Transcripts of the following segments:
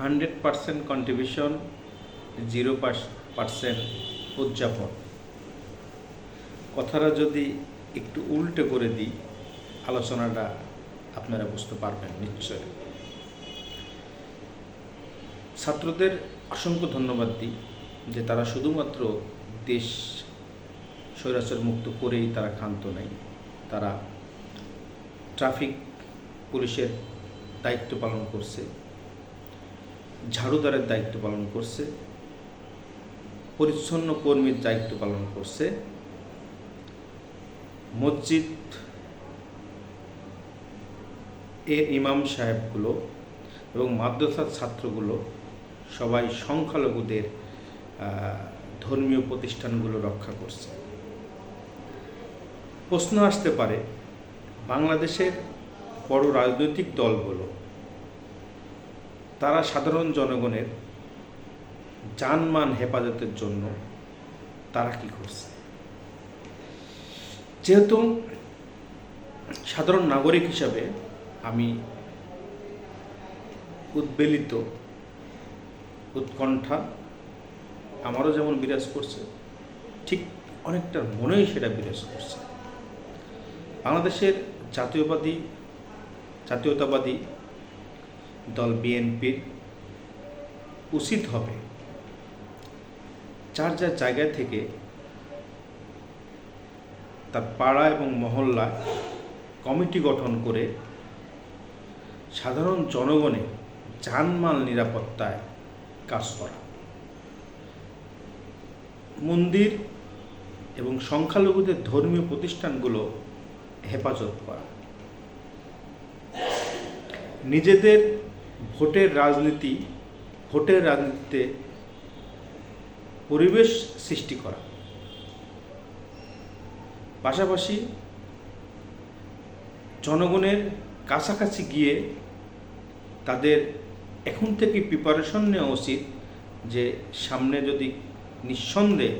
100% contribution, 0% উদযাপন। কথাটা যদি একটু উল্টে করে দিই, আলোচনাটা আপনারা বুঝতে পারবেন নিশ্চয়। ছাত্রদের অসংখ্য ধন্যবাদ দিই যে তারা শুধুমাত্র দেশ স্বৈরাচার মুক্ত করেই তারা ক্ষান্ত নাই। তারা ট্রাফিক পুলিশের দায়িত্ব পালন করছে, ঝাড়ুদারের দায়িত্ব পালন করছে, পরিচ্ছন্ন কর্মীর দায়িত্ব পালন করছে, মসজিদ এর ইমাম সাহেবগুলো এবং মাদ্রাসার ছাত্রগুলো সবাই সংখ্যালঘুদের ধর্মীয় প্রতিষ্ঠানগুলো রক্ষা করছে। প্রশ্ন আসতে পারে, বাংলাদেশের বড় রাজনৈতিক দলগুলো তারা সাধারণ জনগণের জানমান হেফাজতের জন্য তারা কি করছে? যেহেতু সাধারণ নাগরিক হিসাবে আমি উদ্বেলিত, উৎকণ্ঠা আমারও যেমন বিরাজ করছে, ঠিক অনেকটার মনেই সেটা বিরাজ করছে। বাংলাদেশের জাতীয়তাবাদী দল বিএনপির উচিত হবে যার যার জায়গা থেকে তার পাড়া এবং মহল্লায় কমিটি গঠন করে সাধারণ জনগণের জানমাল নিরাপত্তায় কাজ করা, মন্দির এবং সংখ্যালঘুদের ধর্মীয় প্রতিষ্ঠানগুলো হেফাজত করা, নিজেদের ভোটের রাজনীতিতে পরিবেশ সৃষ্টি করা, পাশাপাশি জনগণের কাছাকাছি গিয়ে তাদের এখন থেকে প্রিপারেশন নেওয়া উচিত যে সামনে যদি নিঃসন্দেহে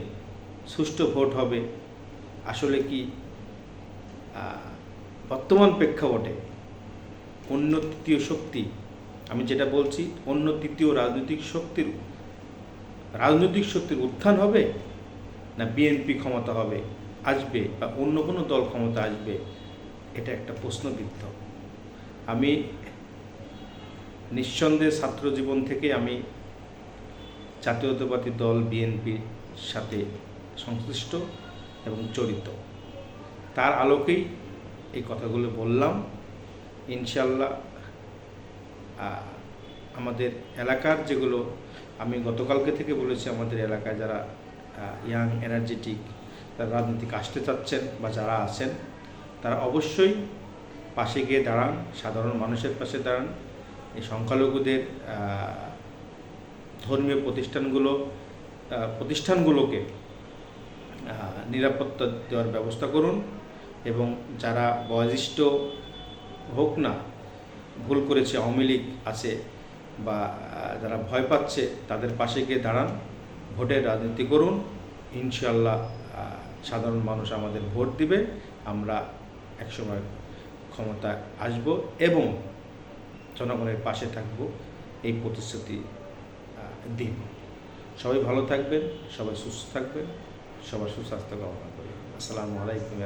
সুষ্ঠু ভোট হবে, আসলে কি বর্তমান প্রেক্ষাপটে অন্য তৃতীয় শক্তি, আমি যেটা বলছি অন্য তৃতীয় রাজনৈতিক শক্তির উত্থান হবে, না বিএনপি ক্ষমতা আসবে বা অন্য কোনো দল ক্ষমতা আসবে, এটা একটা প্রশ্নবিদ্ধ। আমি নিঃসন্দেহে ছাত্র জীবন থেকে আমি জাতীয়তাবাদী দল বিএনপির সাথে সংশ্লিষ্ট এবং জড়িত, তার আলোকেই এই কথাগুলো বললাম। ইনশাল্লাহ আমাদের এলাকার যেগুলো আমি গতকালকে থেকে বলেছি, আমাদের এলাকায় যারা ইয়াং এনার্জেটিক তারা রাজনীতিক আসতে চাচ্ছেন বা যারা আছেন, তারা অবশ্যই পাশে গিয়ে দাঁড়ান, সাধারণ মানুষের পাশে দাঁড়ান, এই সংখ্যালঘুদের ধর্মীয় প্রতিষ্ঠানগুলোকে নিরাপত্তা দেওয়ার ব্যবস্থা করুন, এবং যারা বয়োজ্যেষ্ঠ হোক না, ভুল করেছে, আওয়ামী লীগ আছে বা যারা ভয় পাচ্ছে, তাদের পাশে গিয়ে দাঁড়ান, ভোটের রাজনীতি করুন। ইনশাল্লাহ সাধারণ মানুষ আমাদের ভোট দিবে, আমরা একসময় ক্ষমতায় আসব এবং জনগণের পাশে থাকব, এই প্রতিশ্রুতি দিন। সবাই ভালো থাকবেন, সবাই সুস্থ থাকবেন, সবার সুস্বাস্থ্য কামনা করি। আসসালামু আলাইকুম।